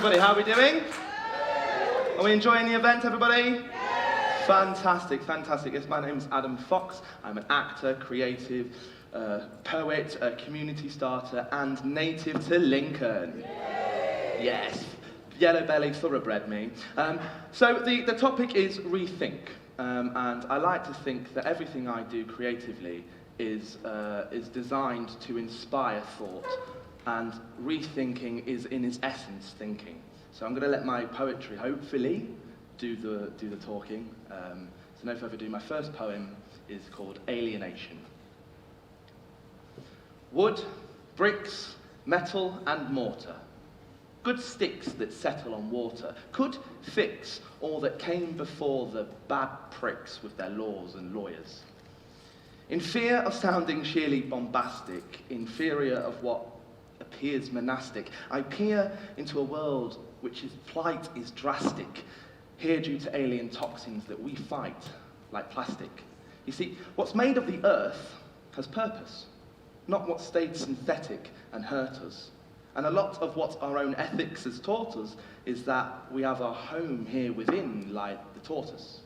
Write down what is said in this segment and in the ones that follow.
everybody. How are we doing? Are we enjoying the event, everybody? Fantastic, fantastic. Yes, my name's Adam Fox. I'm an actor, creative, poet, community starter, and native to Lincoln. Yes, yellow belly, thoroughbred me. So the topic is rethink, and I like to think that everything I do creatively is designed to inspire thought, and rethinking is in its essence thinking. So I'm going to let my poetry, hopefully, do the talking. So no further ado, my first poem is called Alienation. Wood, bricks, metal and mortar, good sticks that settle on water, could fix all that came before the bad pricks with their laws and lawyers. In fear of sounding sheerly bombastic, inferior of what appears monastic, I peer into a world which its plight is drastic, here due to alien toxins that we fight like plastic. You see, what's made of the earth has purpose, not what stayed synthetic and hurt us. And a lot of what our own ethics has taught us is that we have our home here within, like the tortoise.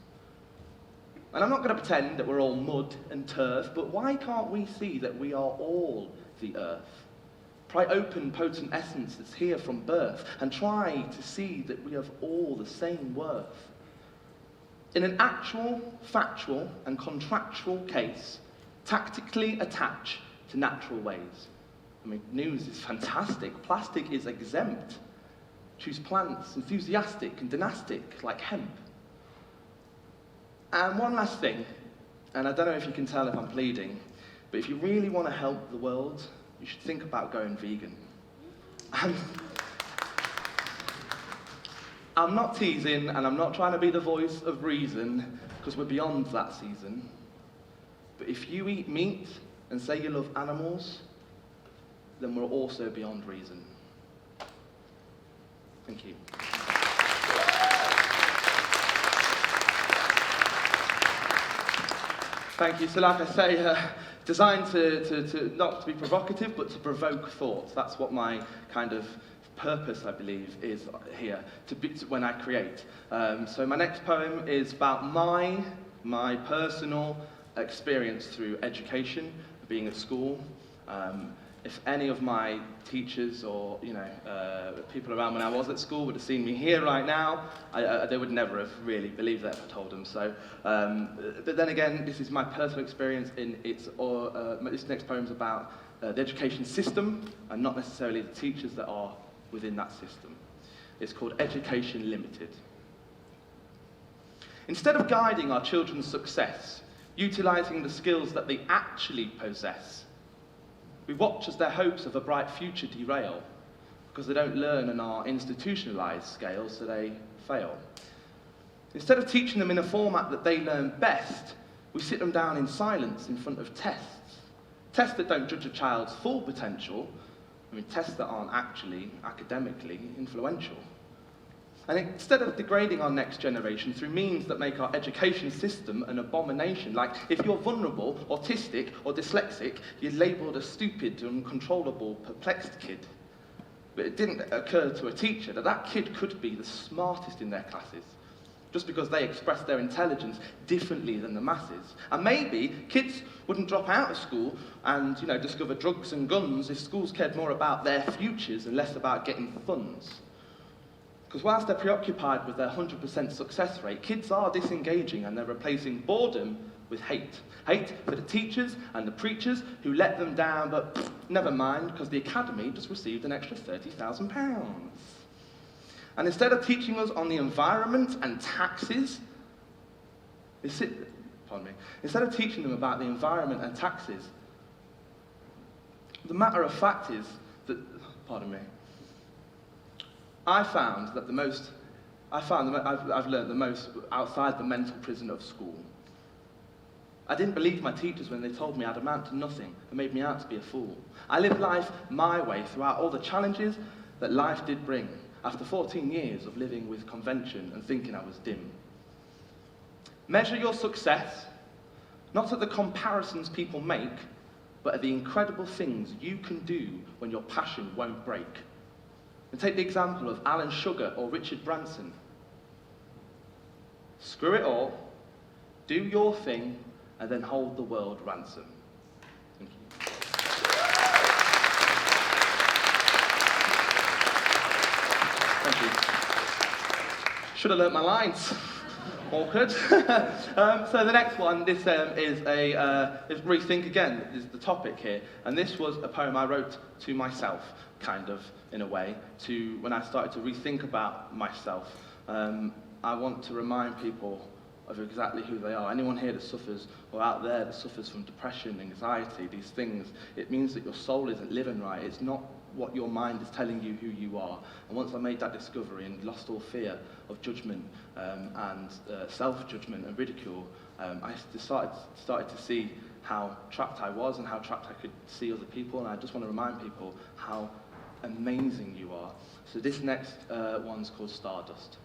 And I'm not going to pretend that we're all mud and turf, but why can't we see that we are all the earth? Pry open potent essence that's here from birth, and try to see that we have all the same worth. In an actual, factual, and contractual case, tactically attach to natural ways. I mean, news is fantastic. Plastic is exempt. Choose plants, enthusiastic and dynastic, like hemp. And one last thing, and I don't know if you can tell if I'm pleading, but if you really want to help the world, you should think about going vegan. I'm not teasing, and I'm not trying to be the voice of reason, because we're beyond that season. But if you eat meat and say you love animals, then we're also beyond reason. Thank you. Thank you. So like I say, designed to not to be provocative, but to provoke thought. That's what my kind of purpose, I believe, is here, when I create. So my next poem is about my personal experience through education, being at school. If any of my teachers or people around when I was at school would have seen me here right now, they would never have really believed that if I told them so. But then again, this is my personal experience. This next poem is about the education system and not necessarily the teachers that are within that system. It's called Education Limited. Instead of guiding our children's success, utilising the skills that they actually possess, we watch as their hopes of a bright future derail because they don't learn on our institutionalised scale, so they fail. Instead of teaching them in a format that they learn best, we sit them down in silence in front of tests. Tests that don't judge a child's full potential, tests that aren't actually academically influential. And instead of degrading our next generation through means that make our education system an abomination, like if you're vulnerable, autistic, or dyslexic, you're labelled a stupid, uncontrollable, perplexed kid. But it didn't occur to a teacher that that kid could be the smartest in their classes, just because they express their intelligence differently than the masses. And maybe kids wouldn't drop out of school and discover drugs and guns if schools cared more about their futures and less about getting funds. Because whilst they're preoccupied with their 100% success rate, kids are disengaging and they're replacing boredom with hate. Hate for the teachers and the preachers who let them down, but never mind, because the academy just received an extra £30,000. And instead of teaching us on the environment and taxes, instead of teaching them about the environment and taxes, the matter of fact is that, I've learned the most outside the mental prison of school. I didn't believe my teachers when they told me I'd amount to nothing and made me out to be a fool. I lived life my way throughout all the challenges that life did bring, after 14 years of living with convention and thinking I was dim. Measure your success, not at the comparisons people make, but at the incredible things you can do when your passion won't break. And take the example of Alan Sugar or Richard Branson. Screw it all, do your thing, and then hold the world ransom. Thank you. Thank you. Should have learnt my lines. Awkward. So the next one, this is rethink again, is the topic here. And this was a poem I wrote to myself, kind of, in a way, to when I started to rethink about myself. I want to remind people of exactly who they are. Anyone here that suffers, or out there that suffers from depression, anxiety, these things, it means that your soul isn't living right. It's not what your mind is telling you who you are. And once I made that discovery and lost all fear of judgment and self-judgment and ridicule, I started to see how trapped I was and how trapped I could see other people. And I just want to remind people how amazing you are. So this next one's called Stardust.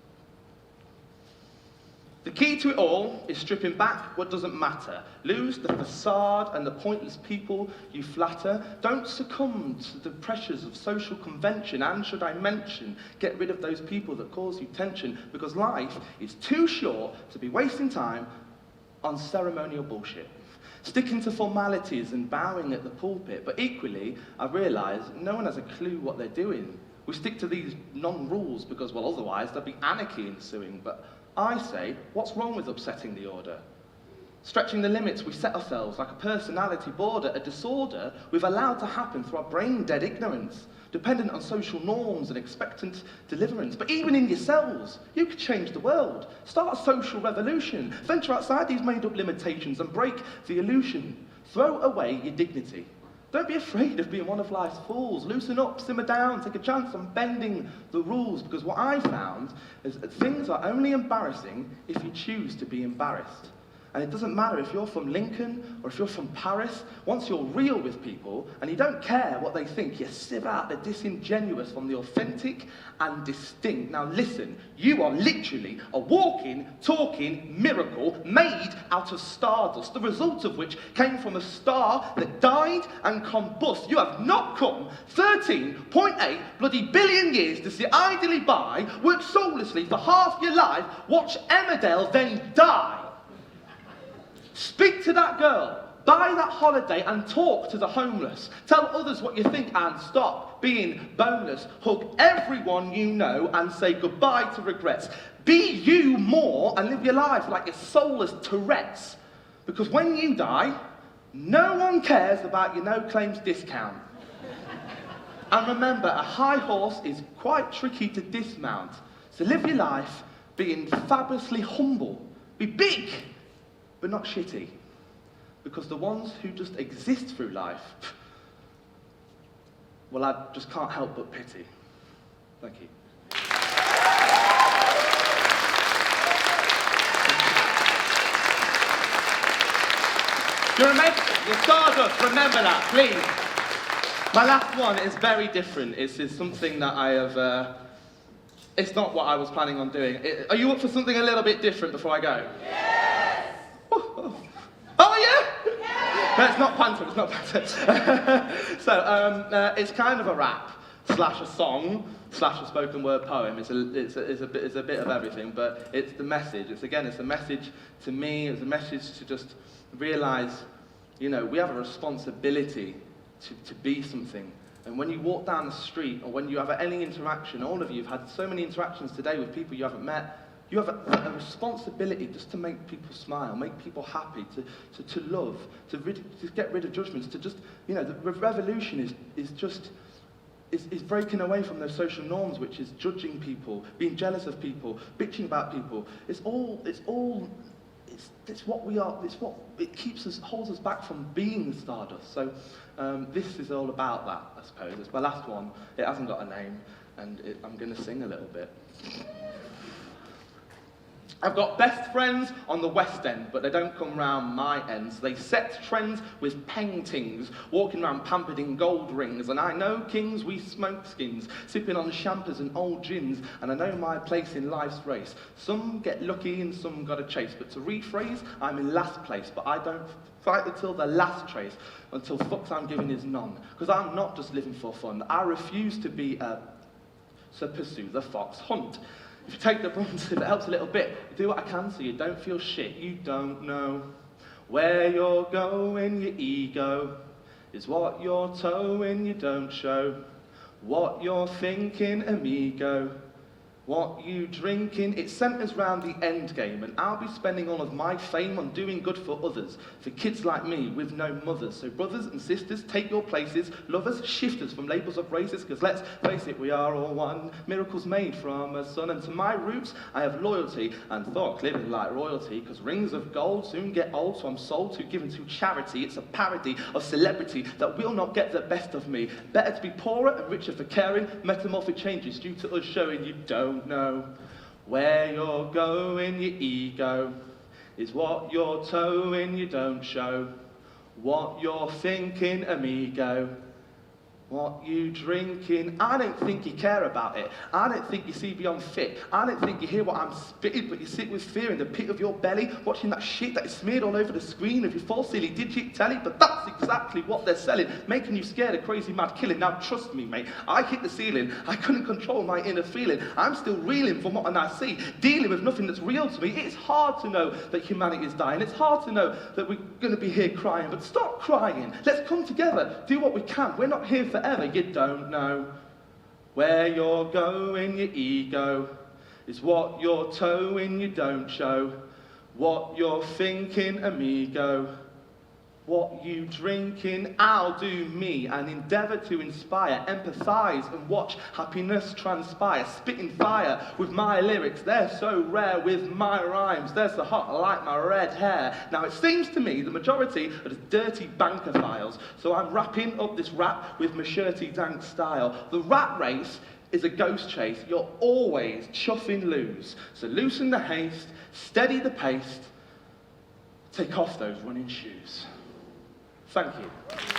The key to it all is stripping back what doesn't matter. Lose the facade and the pointless people you flatter. Don't succumb to the pressures of social convention. And should I mention, get rid of those people that cause you tension, because life is too short to be wasting time on ceremonial bullshit. Sticking to formalities and bowing at the pulpit. But equally, I realise no one has a clue what they're doing. We stick to these non-rules because, well, otherwise there'll be anarchy ensuing. But I say, what's wrong with upsetting the order? Stretching the limits we set ourselves like a personality border, a disorder we've allowed to happen through our brain-dead ignorance, dependent on social norms and expectant deliverance. But even in yourselves, you could change the world. Start a social revolution. Venture outside these made-up limitations and break the illusion. Throw away your dignity. Don't be afraid of being one of life's fools. Loosen up, simmer down, take a chance on bending the rules. Because what I found is that things are only embarrassing if you choose to be embarrassed. And it doesn't matter if you're from Lincoln or if you're from Paris. Once you're real with people and you don't care what they think, you sieve out the disingenuous from the authentic and distinct. Now listen, you are literally a walking, talking miracle made out of stardust, the result of which came from a star that died and combust. You have not come 13.8 bloody billion years to sit idly by, work soullessly for half your life, watch Emmerdale, then die. Speak to that girl, buy that holiday and talk to the homeless. Tell others what you think and stop being boneless. Hug everyone you know and say goodbye to regrets. Be you more and live your life like your soulless Tourette's. Because when you die, no one cares about your no-claims discount. And remember, a high horse is quite tricky to dismount. So live your life being fabulously humble. Be big, but not shitty. Because the ones who just exist through life, well, I just can't help but pity. Thank you. You're Stardust, remember that, please. My last one is very different. It's something that I have, it's not what I was planning on doing. Are you up for something a little bit different before I go? Yes! Oh, yeah? Yes! No, it's not panto, it's not panto. So, it's kind of a rap, slash a song, slash a spoken word poem. It's a bit of everything, but it's the message. It's a message to me, it's a message to just realise, you know, we have a responsibility to be something. And when you walk down the street, or when you have any interaction, all of you have had so many interactions today with people you haven't met, you have a responsibility just to make people smile, make people happy, to love, to get rid of judgments, to just, you know, the revolution is breaking away from those social norms, which is judging people, being jealous of people, bitching about people. It's what we are, holds us back from being Stardust. So this is all about that, I suppose. It's my last one. It hasn't got a name, and I'm going to sing a little bit. I've got best friends on the West End, but they don't come round my ends. They set trends with paintings, walking round pampered in gold rings. And I know kings, we smoke skins, sipping on champers and old gins. And I know my place in life's race. Some get lucky and some gotta chase. But to rephrase, I'm in last place. But I don't fight until the last trace, until fucks I'm giving is none. Because I'm not just living for fun. I refuse to be a so pursue the fox hunt. If you take the brunt, if it helps a little bit, do what I can so you don't feel shit. You don't know where you're going, your ego is what you're towing, you don't show what you're thinking, amigo. What you drinking? It centres round the end game, and I'll be spending all of my fame on doing good for others, for kids like me with no mothers. So brothers and sisters, take your places, lovers, shifters from labels of races, because let's face it, we are all one. Miracles made from a son, and to my roots I have loyalty and thought living like royalty, because rings of gold soon get old, so I'm sold to, given to charity. It's a parody of celebrity that will not get the best of me. Better to be poorer and richer for caring, metamorphic changes due to us showing you don't know where you're going, your ego is what you're towing, you don't show what you're thinking, amigo. What you drinking? I don't think you care about it. I don't think you see beyond fit. I don't think you hear what I'm spitting, but you sit with fear in the pit of your belly, watching that shit that is smeared all over the screen of your falsely digit telly. But that's exactly what they're selling, making you scared of crazy mad killing. Now trust me, mate, I hit the ceiling. I couldn't control my inner feeling. I'm still reeling from what I see, dealing with nothing that's real to me. It's hard to know that humanity is dying. It's hard to know that we're going to be here crying. But stop crying. Let's come together, do what we can. We're not here forever. You don't know where you're going, your ego is what you're towing, you don't show what you're thinking, amigo. What you drinking? I'll do me and endeavour to inspire, empathise and watch happiness transpire. Spitting fire with my lyrics, they're so rare with my rhymes. They're so hot like my red hair. Now it seems to me the majority are just dirty banker files, so I'm wrapping up this rap with my shirty dank style. The rat race is a ghost chase, you're always chuffing loose. So loosen the haste, steady the pace, take off those running shoes. Thank you.